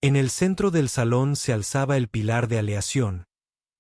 En el centro del salón se alzaba el pilar de aleación,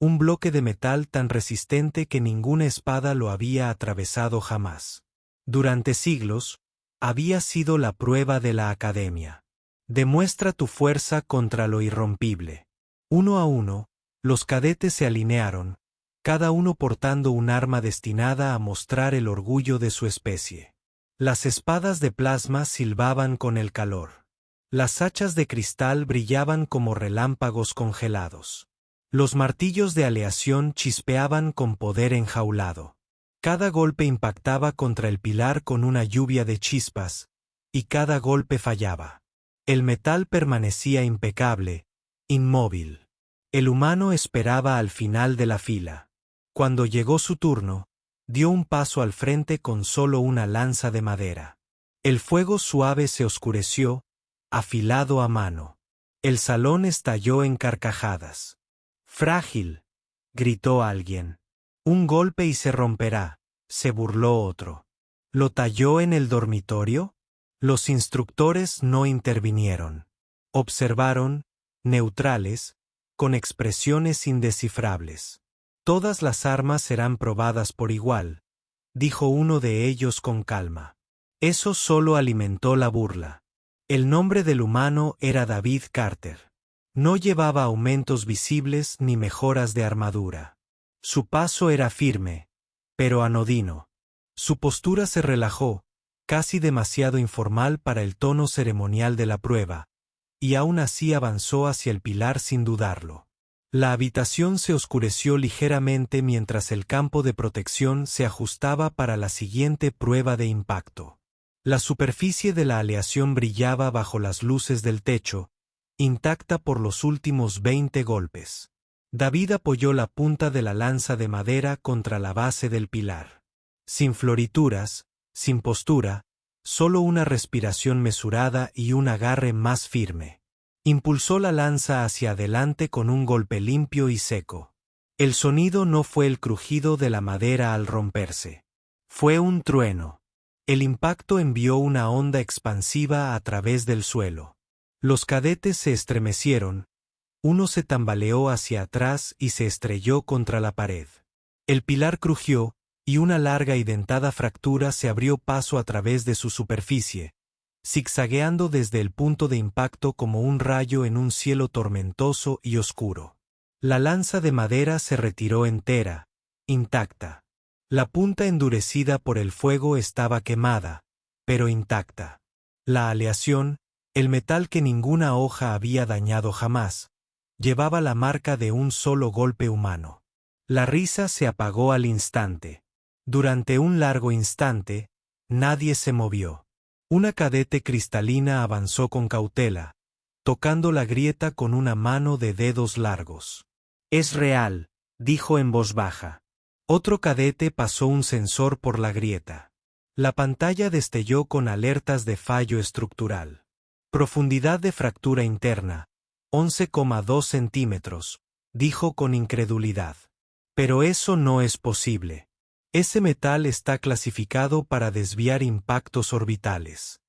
un bloque de metal tan resistente que ninguna espada lo había atravesado jamás. Durante siglos, había sido la prueba de la Academia. Demuestra tu fuerza contra lo irrompible. Uno a uno, los cadetes se alinearon, cada uno portando un arma destinada a mostrar el orgullo de su especie. Las espadas de plasma silbaban con el calor. Las hachas de cristal brillaban como relámpagos congelados. Los martillos de aleación chispeaban con poder enjaulado. Cada golpe impactaba contra el pilar con una lluvia de chispas, y cada golpe fallaba. El metal permanecía impecable, inmóvil. El humano esperaba al final de la fila. Cuando llegó su turno, dio un paso al frente con solo una lanza de madera. El fuego suave se oscureció, afilado a mano. El salón estalló en carcajadas. «Frágil», gritó alguien. «Un golpe y se romperá», se burló otro. «¿Lo talló en el dormitorio?» Los instructores no intervinieron. Observaron, neutrales, con expresiones indescifrables. «Todas las armas serán probadas por igual», dijo uno de ellos con calma. Eso solo alimentó la burla. El nombre del humano era David Carter. No llevaba aumentos visibles ni mejoras de armadura. Su paso era firme, pero anodino. Su postura se relajó, casi demasiado informal para el tono ceremonial de la prueba, y aún así avanzó hacia el pilar sin dudarlo. La habitación se oscureció ligeramente mientras el campo de protección se ajustaba para la siguiente prueba de impacto. La superficie de la aleación brillaba bajo las luces del techo, intacta por los últimos 20 golpes. David apoyó la punta de la lanza de madera contra la base del pilar. Sin florituras, sin postura, solo una respiración mesurada y un agarre más firme. Impulsó la lanza hacia adelante con un golpe limpio y seco. El sonido no fue el crujido de la madera al romperse. Fue un trueno. El impacto envió una onda expansiva a través del suelo. Los cadetes se estremecieron, uno se tambaleó hacia atrás y se estrelló contra la pared. El pilar crujió, y una larga y dentada fractura se abrió paso a través de su superficie, zigzagueando desde el punto de impacto como un rayo en un cielo tormentoso y oscuro. La lanza de madera se retiró entera, intacta. La punta endurecida por el fuego estaba quemada, pero intacta. La aleación, el metal que ninguna hoja había dañado jamás, llevaba la marca de un solo golpe humano. La risa se apagó al instante. Durante un largo instante, nadie se movió. Una cadete cristalina avanzó con cautela, tocando la grieta con una mano de dedos largos. «Es real», dijo en voz baja. Otro cadete pasó un sensor por la grieta. La pantalla destelló con alertas de fallo estructural. «Profundidad de fractura interna, 11,2 centímetros», dijo con incredulidad. «Pero eso no es posible. Ese metal está clasificado para desviar impactos orbitales».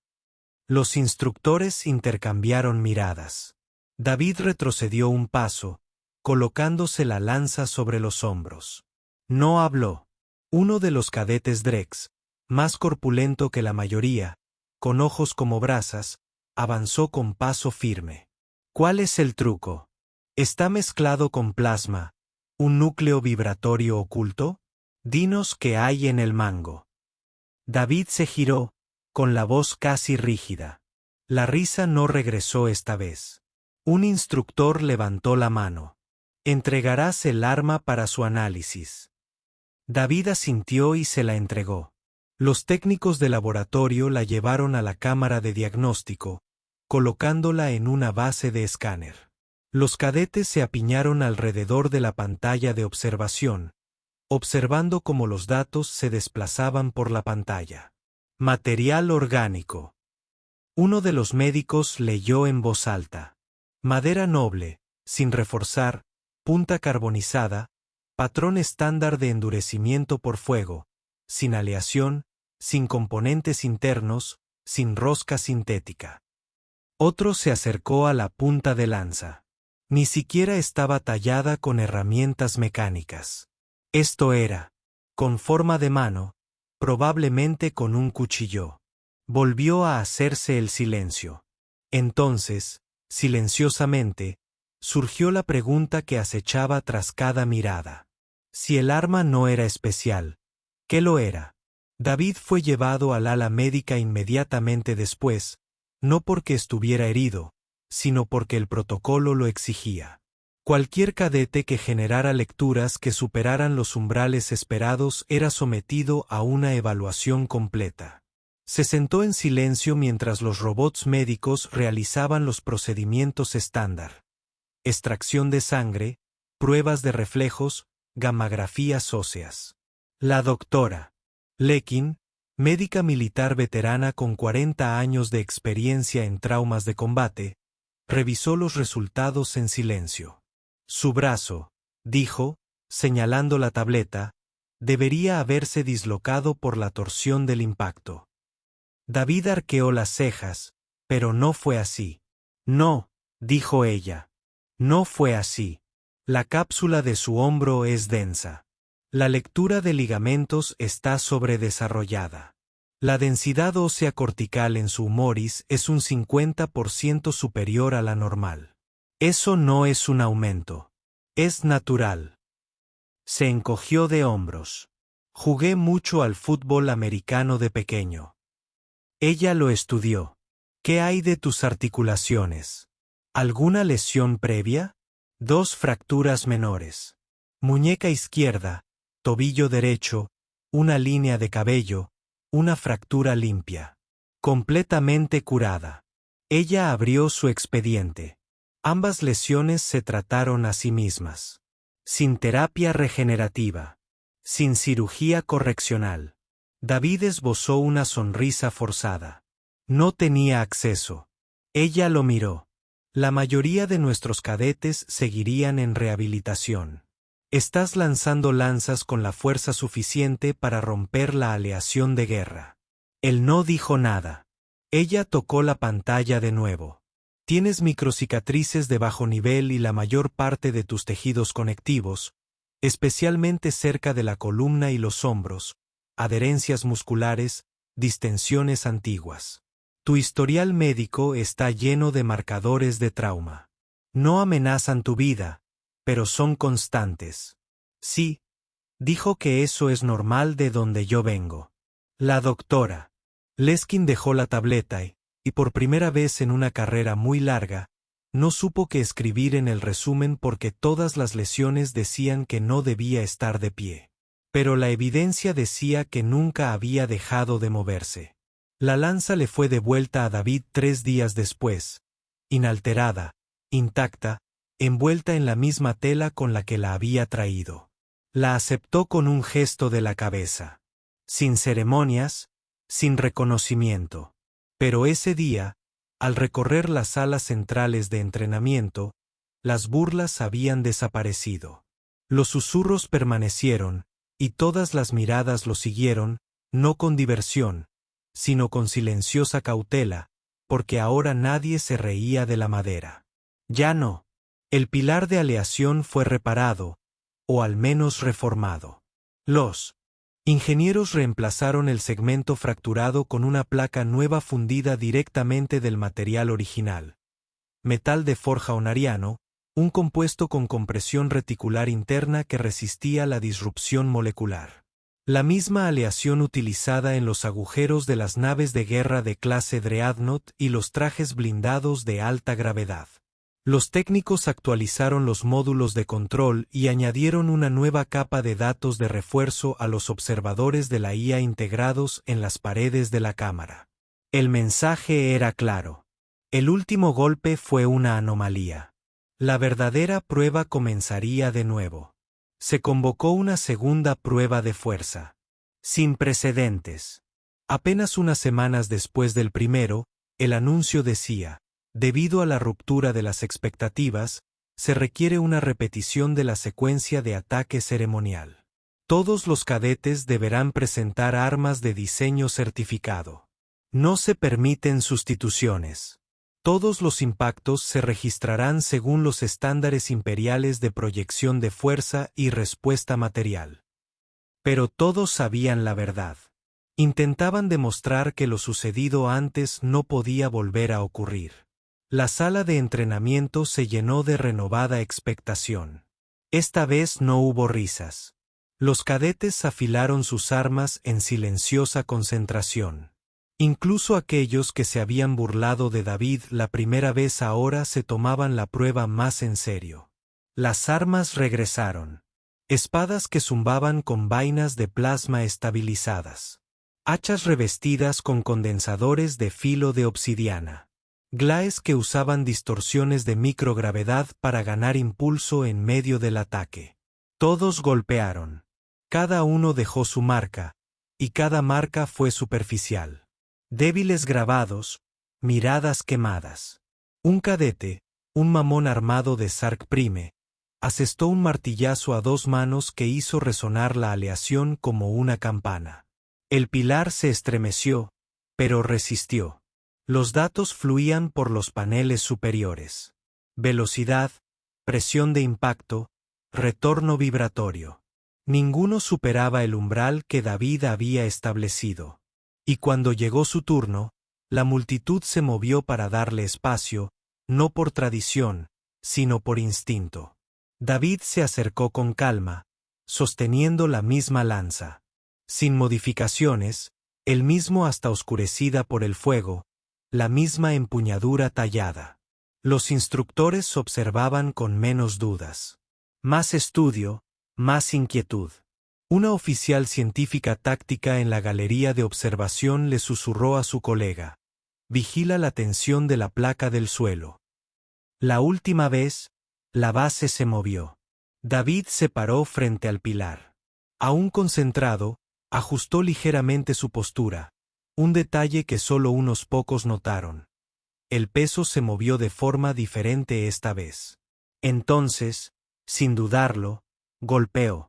Los instructores intercambiaron miradas. David retrocedió un paso, colocándose la lanza sobre los hombros. No habló. Uno de los cadetes Drex, más corpulento que la mayoría, con ojos como brasas, avanzó con paso firme. «¿Cuál es el truco? ¿Está mezclado con plasma, un núcleo vibratorio oculto? Dinos qué hay en el mango». David se giró, con la voz casi rígida. La risa no regresó esta vez. Un instructor levantó la mano. «Entregarás el arma para su análisis». David asintió y se la entregó. Los técnicos de laboratorio la llevaron a la cámara de diagnóstico, colocándola en una base de escáner. Los cadetes se apiñaron alrededor de la pantalla de observación, observando cómo los datos se desplazaban por la pantalla. «Material orgánico». Uno de los médicos leyó en voz alta. «Madera noble, sin reforzar, punta carbonizada, patrón estándar de endurecimiento por fuego, sin aleación, sin componentes internos, sin rosca sintética». Otro se acercó a la punta de lanza. Ni siquiera estaba tallada con herramientas mecánicas. Esto era, con forma de mano, probablemente con un cuchillo. Volvió a hacerse el silencio. Entonces, silenciosamente, surgió la pregunta que acechaba tras cada mirada. Si el arma no era especial, ¿qué lo era? David fue llevado al ala médica inmediatamente después, no porque estuviera herido, sino porque el protocolo lo exigía. Cualquier cadete que generara lecturas que superaran los umbrales esperados era sometido a una evaluación completa. Se sentó en silencio mientras los robots médicos realizaban los procedimientos estándar. Extracción de sangre, pruebas de reflejos, gammagrafías óseas. La doctora Lekin, médica militar veterana con 40 años de experiencia en traumas de combate, revisó los resultados en silencio. Su brazo, dijo, señalando la tableta, debería haberse dislocado por la torsión del impacto. David arqueó las cejas, pero no fue así. No, dijo ella. No fue así. La cápsula de su hombro es densa. La lectura de ligamentos está sobredesarrollada. La densidad ósea cortical en su humoris es un 50% superior a la normal. Eso no es un aumento. Es natural. Se encogió de hombros. Jugué mucho al fútbol americano de pequeño. Ella lo estudió. ¿Qué hay de tus articulaciones? ¿Alguna lesión previa? 2 fracturas menores. Muñeca izquierda, tobillo derecho, una línea de cabello, una fractura limpia. Completamente curada. Ella abrió su expediente. Ambas lesiones se trataron a sí mismas. Sin terapia regenerativa. Sin cirugía correccional. David esbozó una sonrisa forzada. No tenía acceso. Ella lo miró. La mayoría de nuestros cadetes seguirían en rehabilitación. Estás lanzando lanzas con la fuerza suficiente para romper la aleación de guerra. Él no dijo nada. Ella tocó la pantalla de nuevo. Tienes microcicatrices de bajo nivel y la mayor parte de tus tejidos conectivos, especialmente cerca de la columna y los hombros, adherencias musculares, distensiones antiguas. Tu historial médico está lleno de marcadores de trauma. No amenazan tu vida, pero son constantes. Sí, dijo que eso es normal de donde yo vengo. La doctora Leskin dejó la tableta y por primera vez en una carrera muy larga, no supo qué escribir en el resumen porque todas las lesiones decían que no debía estar de pie. Pero la evidencia decía que nunca había dejado de moverse. La lanza le fue devuelta a David 3 días después, inalterada, intacta, envuelta en la misma tela con la que la había traído. La aceptó con un gesto de la cabeza. Sin ceremonias, sin reconocimiento. Pero ese día, al recorrer las salas centrales de entrenamiento, las burlas habían desaparecido. Los susurros permanecieron, y todas las miradas lo siguieron, no con diversión, sino con silenciosa cautela, porque ahora nadie se reía de la madera. Ya no. El pilar de aleación fue reparado, o al menos reformado. Los ingenieros reemplazaron el segmento fracturado con una placa nueva fundida directamente del material original. Metal de forja onariano, un compuesto con compresión reticular interna que resistía la disrupción molecular. La misma aleación utilizada en los agujeros de las naves de guerra de clase Dreadnought y los trajes blindados de alta gravedad. Los técnicos actualizaron los módulos de control y añadieron una nueva capa de datos de refuerzo a los observadores de la IA integrados en las paredes de la cámara. El mensaje era claro. El último golpe fue una anomalía. La verdadera prueba comenzaría de nuevo. Se convocó una segunda prueba de fuerza. Sin precedentes. Apenas unas semanas después del primero, el anuncio decía: debido a la ruptura de las expectativas, se requiere una repetición de la secuencia de ataque ceremonial. Todos los cadetes deberán presentar armas de diseño certificado. No se permiten sustituciones. Todos los impactos se registrarán según los estándares imperiales de proyección de fuerza y respuesta material. Pero todos sabían la verdad. Intentaban demostrar que lo sucedido antes no podía volver a ocurrir. La sala de entrenamiento se llenó de renovada expectación. Esta vez no hubo risas. Los cadetes afilaron sus armas en silenciosa concentración. Incluso aquellos que se habían burlado de David la primera vez ahora se tomaban la prueba más en serio. Las armas regresaron. Espadas que zumbaban con vainas de plasma estabilizadas. Hachas revestidas con condensadores de filo de obsidiana. Glaes que usaban distorsiones de microgravedad para ganar impulso en medio del ataque. Todos golpearon. Cada uno dejó su marca, y cada marca fue superficial. Débiles grabados, miradas quemadas. Un cadete, un mamón armado de Sark Prime, asestó un martillazo a 2 manos que hizo resonar la aleación como una campana. El pilar se estremeció, pero resistió. Los datos fluían por los paneles superiores. Velocidad, presión de impacto, retorno vibratorio. Ninguno superaba el umbral que David había establecido. Y cuando llegó su turno, la multitud se movió para darle espacio, no por tradición, sino por instinto. David se acercó con calma, sosteniendo la misma lanza. Sin modificaciones, el mismo hasta oscurecida por el fuego, la misma empuñadura tallada. Los instructores observaban con menos dudas. Más estudio, más inquietud. Una oficial científica táctica en la galería de observación le susurró a su colega: «Vigila la tensión de la placa del suelo». La última vez, la base se movió. David se paró frente al pilar. Aún concentrado, ajustó ligeramente su postura, un detalle que solo unos pocos notaron. El peso se movió de forma diferente esta vez. Entonces, sin dudarlo, golpeó.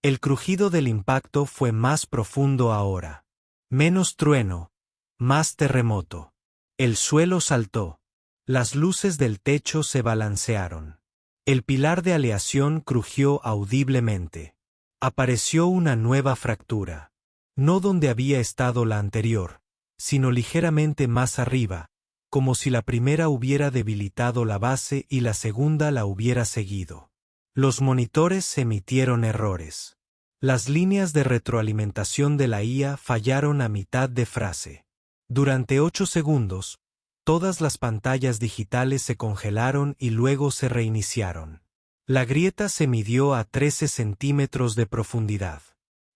El crujido del impacto fue más profundo ahora. Menos trueno, más terremoto. El suelo saltó. Las luces del techo se balancearon. El pilar de aleación crujió audiblemente. Apareció una nueva fractura. No donde había estado la anterior, sino ligeramente más arriba, como si la primera hubiera debilitado la base y la segunda la hubiera seguido. Los monitores emitieron errores. Las líneas de retroalimentación de la IA fallaron a mitad de frase. Durante 8 segundos, todas las pantallas digitales se congelaron y luego se reiniciaron. La grieta se midió a 13 centímetros de profundidad.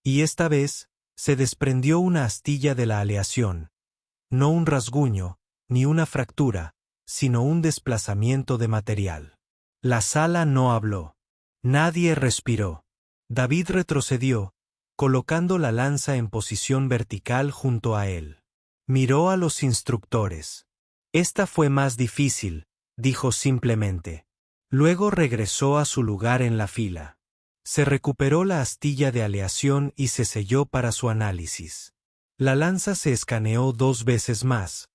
Y esta vez, se desprendió una astilla de la aleación. No un rasguño, ni una fractura, sino un desplazamiento de material. La sala no habló. Nadie respiró. David retrocedió, colocando la lanza en posición vertical junto a él. Miró a los instructores. «Esta fue más difícil», dijo simplemente. Luego regresó a su lugar en la fila. Se recuperó la astilla de aleación y se selló para su análisis. La lanza se escaneó 2 veces más,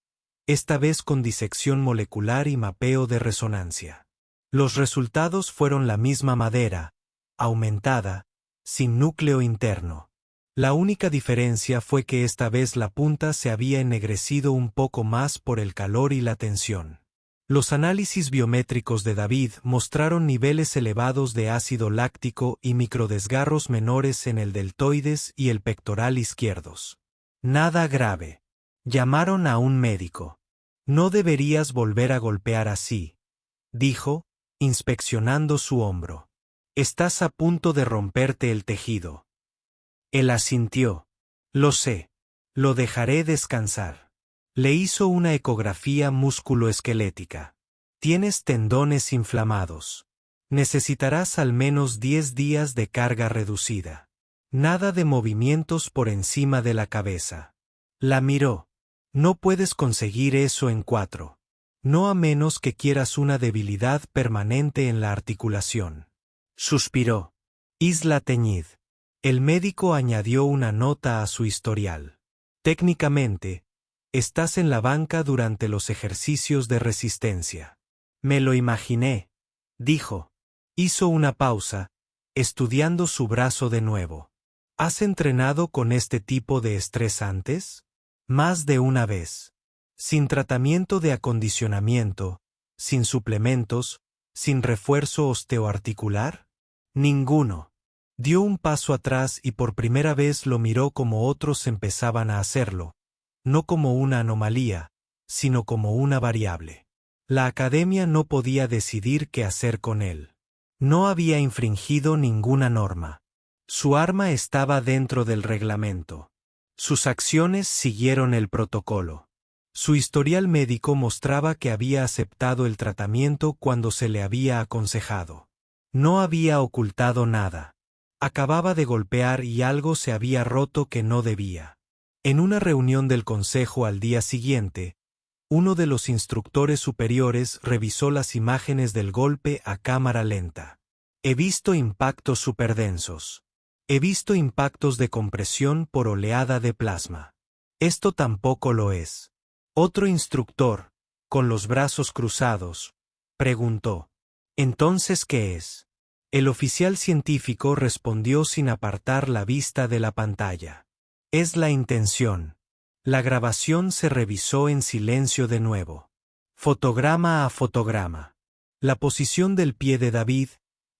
esta vez con disección molecular y mapeo de resonancia. Los resultados fueron la misma madera, aumentada, sin núcleo interno. La única diferencia fue que esta vez la punta se había ennegrecido un poco más por el calor y la tensión. Los análisis biométricos de David mostraron niveles elevados de ácido láctico y microdesgarros menores en el deltoides y el pectoral izquierdos. Nada grave. Llamaron a un médico. «No deberías volver a golpear así», dijo, inspeccionando su hombro. «Estás a punto de romperte el tejido». Él asintió. «Lo sé. Lo dejaré descansar». Le hizo una ecografía músculo-esquelética. «Tienes tendones inflamados. Necesitarás al menos 10 días de carga reducida. Nada de movimientos por encima de la cabeza». La miró. «No puedes conseguir eso en 4. No a menos que quieras una debilidad permanente en la articulación». Suspiró. «Isla Teñid». El médico añadió una nota a su historial. «Técnicamente, Estás en la banca durante los ejercicios de resistencia. Me lo imaginé, dijo. Hizo una pausa, estudiando su brazo de nuevo. ¿Has entrenado con este tipo de estrés antes? Más de una vez. Sin tratamiento de acondicionamiento, sin suplementos, sin refuerzo osteoarticular. Ninguno. Dio un paso atrás y por primera vez lo miró como otros empezaban a hacerlo, no como una anomalía, sino como una variable. La academia no podía decidir qué hacer con él. No había infringido ninguna norma. Su arma estaba dentro del reglamento. Sus acciones siguieron el protocolo. Su historial médico mostraba que había aceptado el tratamiento cuando se le había aconsejado. No había ocultado nada. Acababa de golpear y algo se había roto que no debía. En una reunión del consejo al día siguiente, uno de los instructores superiores revisó las imágenes del golpe a cámara lenta. He visto impactos superdensos. He visto impactos de compresión por oleada de plasma. Esto tampoco lo es. Otro instructor, con los brazos cruzados, preguntó. ¿Entonces qué es? El oficial científico respondió sin apartar la vista de la pantalla. Es la intención. La grabación se revisó en silencio de nuevo. Fotograma a fotograma. La posición del pie de David,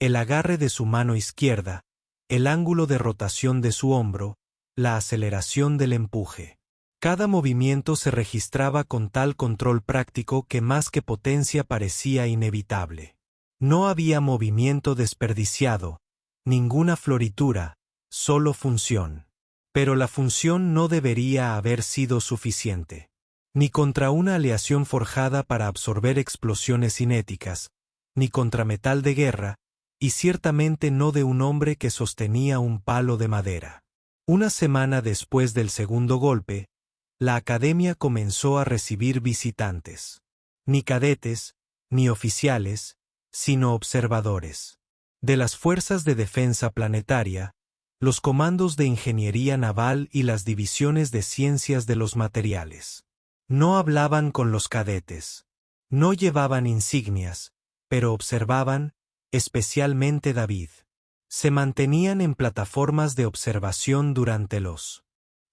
el agarre de su mano izquierda, el ángulo de rotación de su hombro, la aceleración del empuje. Cada movimiento se registraba con tal control práctico que más que potencia parecía inevitable. No había movimiento desperdiciado, ninguna floritura, solo función. Pero la función no debería haber sido suficiente. Ni contra una aleación forjada para absorber explosiones cinéticas, ni contra metal de guerra, y ciertamente no de un hombre que sostenía un palo de madera. Una semana después del segundo golpe, la academia comenzó a recibir visitantes. Ni cadetes, ni oficiales, sino observadores. De las fuerzas de defensa planetaria, los comandos de ingeniería naval y las divisiones de ciencias de los materiales. No hablaban con los cadetes. No llevaban insignias, pero observaban, especialmente David. Se mantenían en plataformas de observación durante los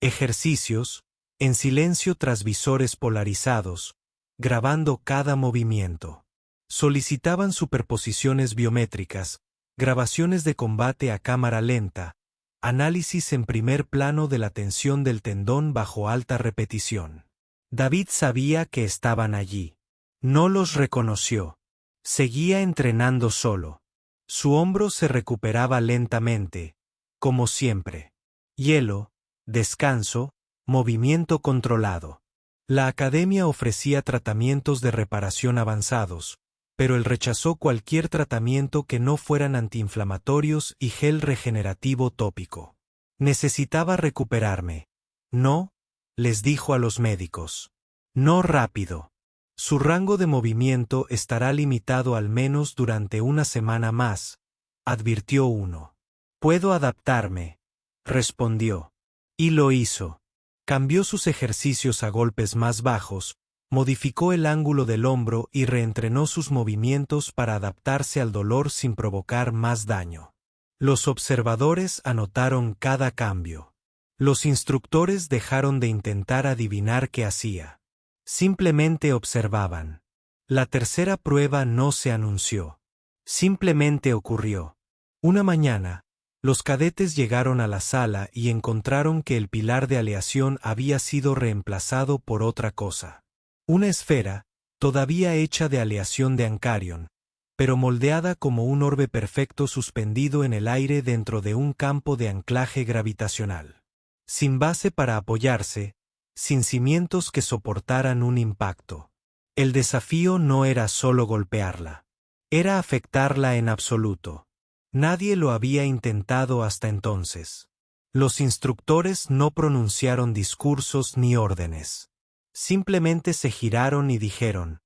ejercicios, en silencio tras visores polarizados, grabando cada movimiento. Solicitaban superposiciones biométricas, grabaciones de combate a cámara lenta, análisis en primer plano de la tensión del tendón bajo alta repetición. David sabía que estaban allí. No los reconoció. Seguía entrenando solo. Su hombro se recuperaba lentamente, como siempre. Hielo, descanso, movimiento controlado. La academia ofrecía tratamientos de reparación avanzados, pero él rechazó cualquier tratamiento que no fueran antiinflamatorios y gel regenerativo tópico. Necesitaba recuperarme. No, les dijo a los médicos. No rápido. Su rango de movimiento estará limitado al menos durante una semana más, advirtió uno. Puedo adaptarme, respondió. Y lo hizo. Cambió sus ejercicios a golpes más bajos, modificó el ángulo del hombro y reentrenó sus movimientos para adaptarse al dolor sin provocar más daño. Los observadores anotaron cada cambio. Los instructores dejaron de intentar adivinar qué hacía. Simplemente observaban. La tercera prueba no se anunció. Simplemente ocurrió. Una mañana, los cadetes llegaron a la sala y encontraron que el pilar de aleación había sido reemplazado por otra cosa. Una esfera, todavía hecha de aleación de Ancarion, pero moldeada como un orbe perfecto suspendido en el aire dentro de un campo de anclaje gravitacional. Sin base para apoyarse, sin cimientos que soportaran un impacto. El desafío no era solo golpearla. Era afectarla en absoluto. Nadie lo había intentado hasta entonces. Los instructores no pronunciaron discursos ni órdenes. Simplemente se giraron y dijeron,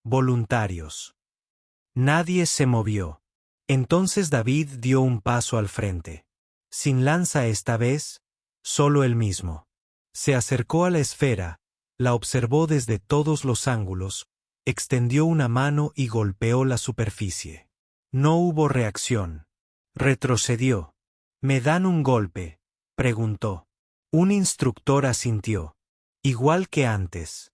voluntarios. Nadie se movió. Entonces David dio un paso al frente. Sin lanza esta vez, solo él mismo. Se acercó a la esfera, La observó desde todos los ángulos, extendió una mano y golpeó la superficie. No hubo reacción. Retrocedió. ¿Me dan un golpe?, preguntó. Un instructor asintió. Igual que antes.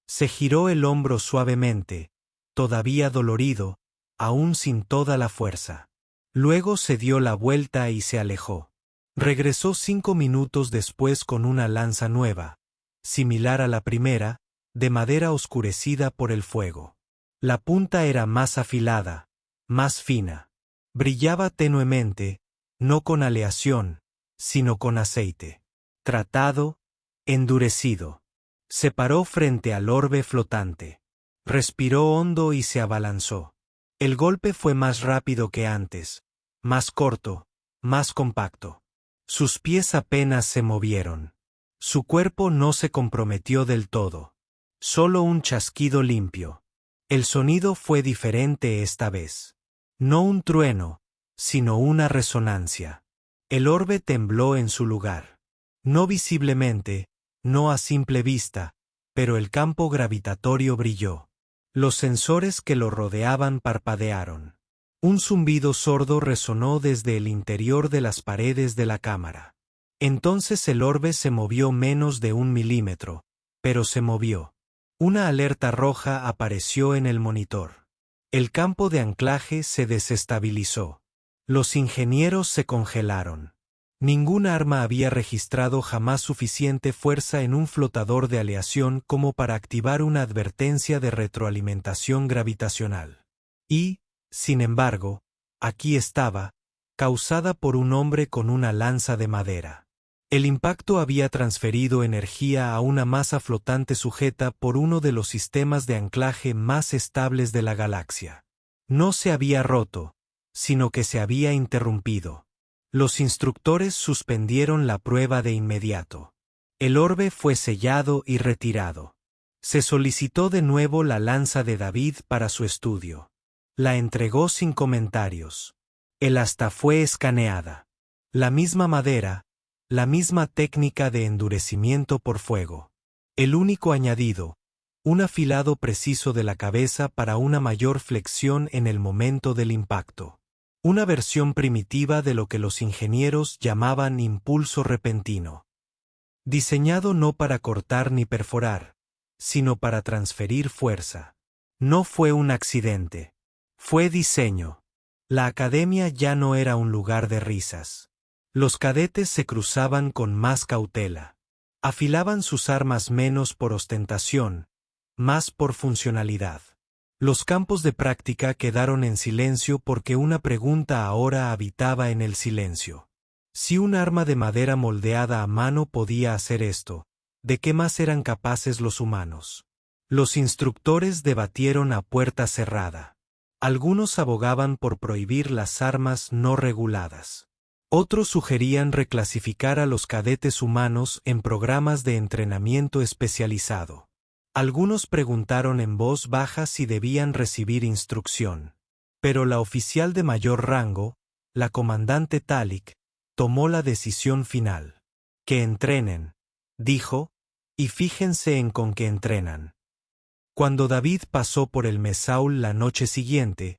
Se giró el hombro suavemente, todavía dolorido, aún sin toda la fuerza. Luego se dio la vuelta y se alejó. Regresó 5 minutos después con una lanza nueva, similar a la primera, de madera oscurecida por el fuego. La punta era más afilada, más fina. Brillaba tenuemente, no con aleación, sino con aceite. Tratado, endurecido. Se paró frente al orbe flotante. Respiró hondo y se abalanzó. El golpe fue más rápido que antes, más corto, más compacto. Sus pies apenas se movieron. Su cuerpo no se comprometió del todo. Solo un chasquido limpio. El sonido fue diferente esta vez. No un trueno, sino una resonancia. El orbe tembló en su lugar. No visiblemente, no a simple vista, pero el campo gravitatorio brilló. Los sensores que lo rodeaban parpadearon. Un zumbido sordo resonó desde el interior de las paredes de la cámara. Entonces el orbe se movió menos de 1 milímetro, pero se movió. Una alerta roja apareció en el monitor. El campo de anclaje se desestabilizó. Los ingenieros se congelaron. Ningún arma había registrado jamás suficiente fuerza en un flotador de aleación como para activar una advertencia de retroalimentación gravitacional. Y, sin embargo, aquí estaba, causada por un hombre con una lanza de madera. El impacto había transferido energía a una masa flotante sujeta por uno de los sistemas de anclaje más estables de la galaxia. No se había roto, sino que se había interrumpido. Los instructores suspendieron la prueba de inmediato. El orbe fue sellado y retirado. Se solicitó de nuevo la lanza de David para su estudio. La entregó sin comentarios. El asta fue escaneada. La misma madera, la misma técnica de endurecimiento por fuego. El único añadido, un afilado preciso de la cabeza para una mayor flexión en el momento del impacto. Una versión primitiva de lo que los ingenieros llamaban impulso repentino. Diseñado no para cortar ni perforar, sino para transferir fuerza. No fue un accidente. Fue diseño. La academia ya no era un lugar de risas. Los cadetes se cruzaban con más cautela. Afilaban sus armas menos por ostentación, más por funcionalidad. Los campos de práctica quedaron en silencio porque una pregunta ahora habitaba en el silencio. Si un arma de madera moldeada a mano podía hacer esto, ¿de qué más eran capaces los humanos? Los instructores debatieron a puerta cerrada. Algunos abogaban por prohibir las armas no reguladas. Otros sugerían reclasificar a los cadetes humanos en programas de entrenamiento especializado. Algunos preguntaron en voz baja si debían recibir instrucción. Pero la oficial de mayor rango, la comandante Talik, tomó la decisión final. Que entrenen, dijo, y fíjense en con qué entrenan. Cuando David pasó por el Mesaul la noche siguiente,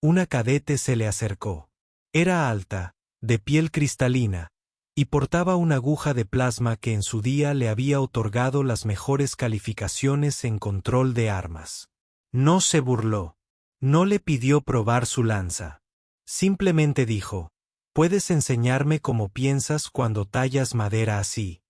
una cadete se le acercó. Era alta, de piel cristalina, y portaba una aguja de plasma que en su día le había otorgado las mejores calificaciones en control de armas. No se burló. No le pidió probar su lanza. Simplemente dijo, «¿Puedes enseñarme cómo piensas cuando tallas madera así?»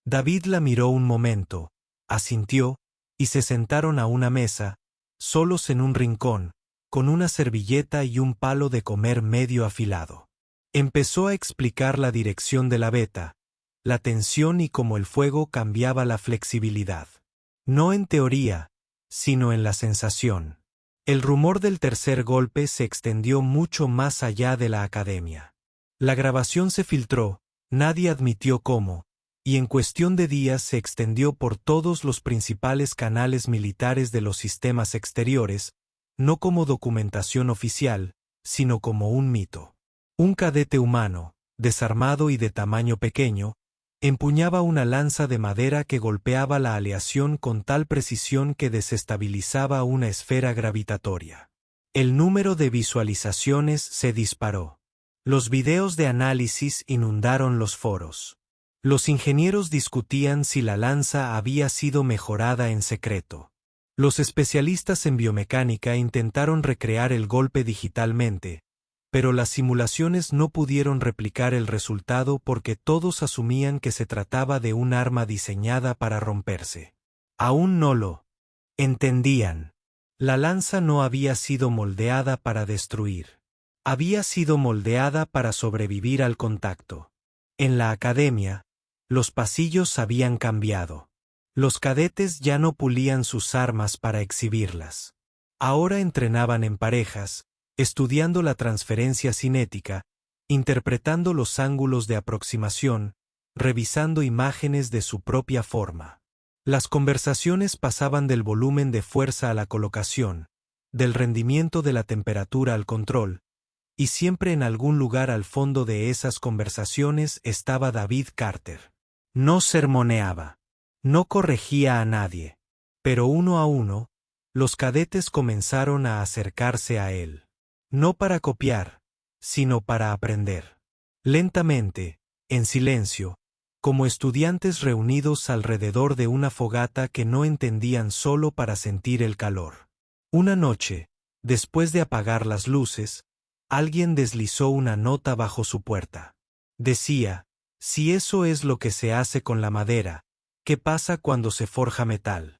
David la miró un momento, asintió, y se sentaron a una mesa, solos en un rincón, con una servilleta y un palo de comer medio afilado. Empezó a explicar la dirección de la beta, la tensión y cómo el fuego cambiaba la flexibilidad. No en teoría, sino en la sensación. El rumor del tercer golpe se extendió mucho más allá de la academia. La grabación se filtró, nadie admitió cómo, y en cuestión de días se extendió por todos los principales canales militares de los sistemas exteriores, no como documentación oficial, sino como un mito. Un cadete humano, desarmado y de tamaño pequeño, Empuñaba una lanza de madera que golpeaba la aleación con tal precisión que desestabilizaba una esfera gravitatoria. El número de visualizaciones se disparó. Los videos de análisis inundaron los foros. Los ingenieros discutían si la lanza había sido mejorada en secreto. Los especialistas en biomecánica intentaron recrear el golpe digitalmente, pero las simulaciones no pudieron replicar el resultado porque todos asumían que se trataba de un arma diseñada para romperse. Aún no lo entendían. La lanza no había sido moldeada para destruir. Había sido moldeada para sobrevivir al contacto. En la academia, los pasillos habían cambiado. Los cadetes ya no pulían sus armas para exhibirlas. Ahora entrenaban en parejas, estudiando la transferencia cinética, interpretando los ángulos de aproximación, revisando imágenes de su propia forma. Las conversaciones pasaban del volumen de fuerza a la colocación, del rendimiento de la temperatura al control, y siempre en algún lugar al fondo de esas conversaciones estaba David Carter. No sermoneaba, no corregía a nadie, pero uno a uno, los cadetes comenzaron a acercarse a él. No para copiar, sino para aprender. Lentamente, en silencio, como estudiantes reunidos alrededor de una fogata que no entendían solo para sentir el calor. Una noche, después de apagar las luces, alguien deslizó una nota bajo su puerta. Decía, si eso es lo que se hace con la madera, ¿qué pasa cuando se forja metal?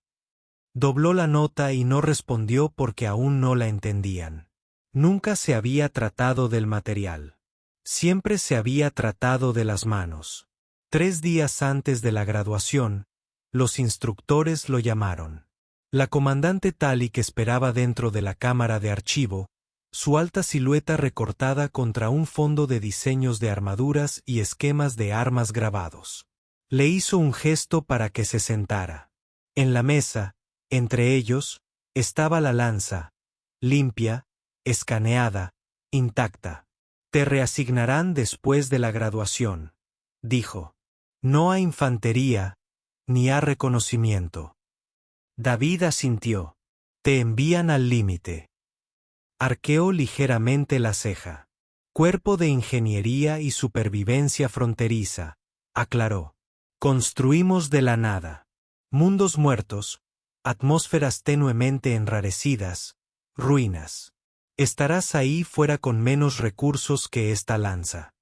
Dobló la nota y no respondió porque aún no la entendían. Nunca se había tratado del material. Siempre se había tratado de las manos. 3 días antes de la graduación, los instructores lo llamaron. La comandante Talik esperaba dentro de la cámara de archivo, su alta silueta recortada contra un fondo de diseños de armaduras y esquemas de armas grabados. Le hizo un gesto para que se sentara. En la mesa, entre ellos, estaba la lanza, limpia, escaneada, intacta. Te reasignarán después de la graduación, dijo. No hay infantería, ni hay reconocimiento. David asintió. Te envían al límite. Arqueó ligeramente la ceja. Cuerpo de Ingeniería y Supervivencia Fronteriza, aclaró. Construimos de la nada. Mundos muertos, atmósferas tenuemente enrarecidas, ruinas. Estarás ahí fuera con menos recursos que esta lanza.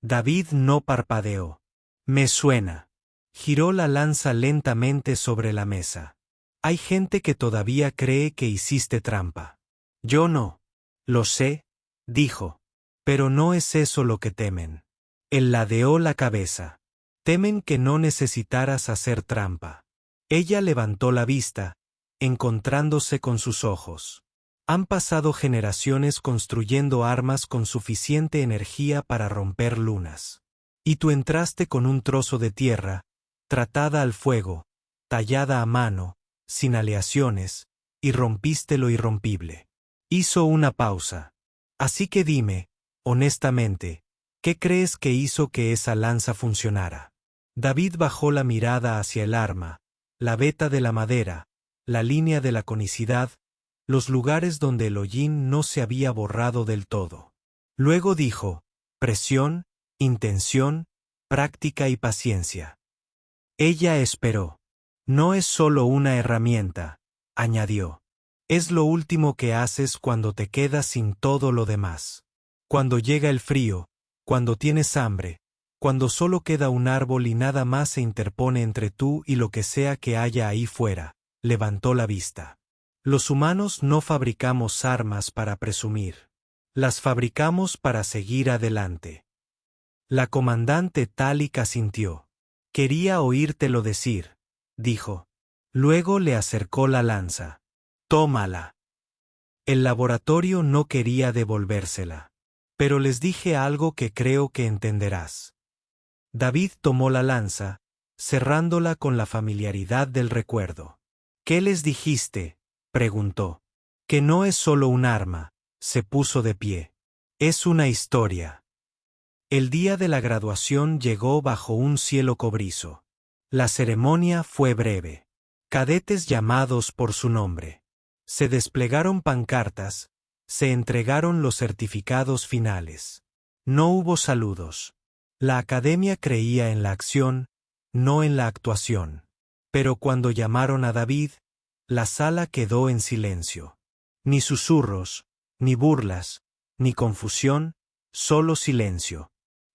David no parpadeó. Me suena. Giró la lanza lentamente sobre la mesa. Hay gente que todavía cree que hiciste trampa. Yo no. Lo sé, dijo. Pero no es eso lo que temen. Él ladeó la cabeza. Temen que no necesitaras hacer trampa. Ella levantó la vista, encontrándose con sus ojos. Han pasado generaciones construyendo armas con suficiente energía para romper lunas. Y tú entraste con un trozo de tierra, tratada al fuego, tallada a mano, sin aleaciones, y rompiste lo irrompible. Hizo una pausa. Así que dime, honestamente, ¿qué crees que hizo que esa lanza funcionara? David bajó la mirada hacia el arma, la veta de la madera, la línea de la conicidad, los lugares donde el hollín no se había borrado del todo. Luego dijo, presión, intención, práctica y paciencia. Ella esperó. No es solo una herramienta, añadió. Es lo último que haces cuando te quedas sin todo lo demás. Cuando llega el frío, cuando tienes hambre, cuando solo queda un árbol y nada más se interpone entre tú y lo que sea que haya ahí fuera, levantó la vista. Los humanos no fabricamos armas para presumir. Las fabricamos para seguir adelante. La comandante Talik asintió. Quería oírtelo decir, dijo. Luego le acercó la lanza. Tómala. El laboratorio no quería devolvérsela. Pero les dije algo que creo que entenderás. David tomó la lanza, cerrándola con la familiaridad del recuerdo. ¿Qué les dijiste?, preguntó. Que no es solo un arma, se puso de pie. Es una historia. El día de la graduación llegó bajo un cielo cobrizo. La ceremonia fue breve. Cadetes llamados por su nombre. Se desplegaron pancartas, se entregaron los certificados finales. No hubo saludos. La academia creía en la acción, no en la actuación. Pero cuando llamaron a David, la sala quedó en silencio. Ni susurros, ni burlas, ni confusión, solo silencio.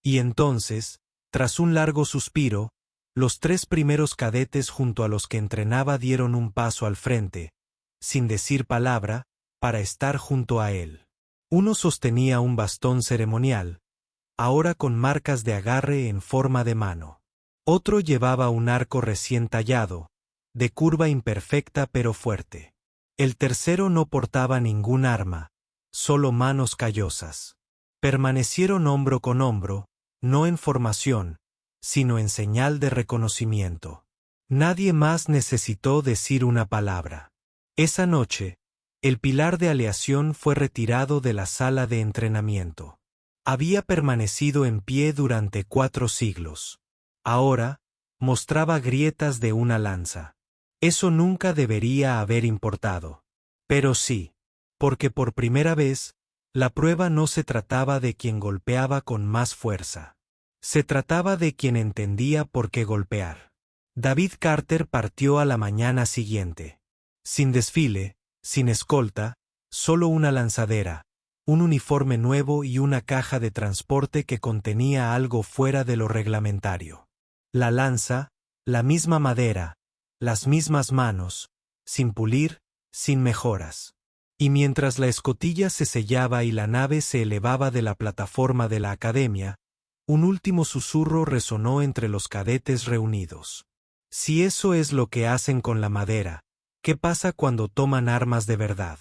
Y entonces, tras un largo suspiro, los 3 primeros cadetes junto a los que entrenaba dieron un paso al frente, sin decir palabra, para estar junto a él. Uno sostenía un bastón ceremonial, ahora con marcas de agarre en forma de mano. Otro llevaba un arco recién tallado, de curva imperfecta pero fuerte. El tercero no portaba ningún arma, solo manos callosas. Permanecieron hombro con hombro, no en formación, sino en señal de reconocimiento. Nadie más necesitó decir una palabra. Esa noche, el pilar de aleación fue retirado de la sala de entrenamiento. Había permanecido en pie durante 4 siglos. Ahora, mostraba grietas de una lanza. Eso nunca debería haber importado. Pero sí, porque por primera vez, la prueba no se trataba de quien golpeaba con más fuerza. Se trataba de quien entendía por qué golpear. David Carter partió a la mañana siguiente. Sin desfile, sin escolta, solo una lanzadera, un uniforme nuevo y una caja de transporte que contenía algo fuera de lo reglamentario. La lanza, la misma madera, las mismas manos, sin pulir, sin mejoras. Y mientras la escotilla se sellaba y la nave se elevaba de la plataforma de la academia, un último susurro resonó entre los cadetes reunidos. Si eso es lo que hacen con la madera, ¿qué pasa cuando toman armas de verdad?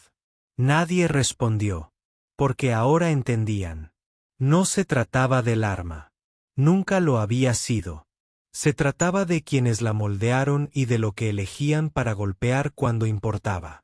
Nadie respondió, porque ahora entendían. No se trataba del arma. Nunca lo había sido. Se trataba de quienes la moldearon y de lo que elegían para golpear cuando importaba.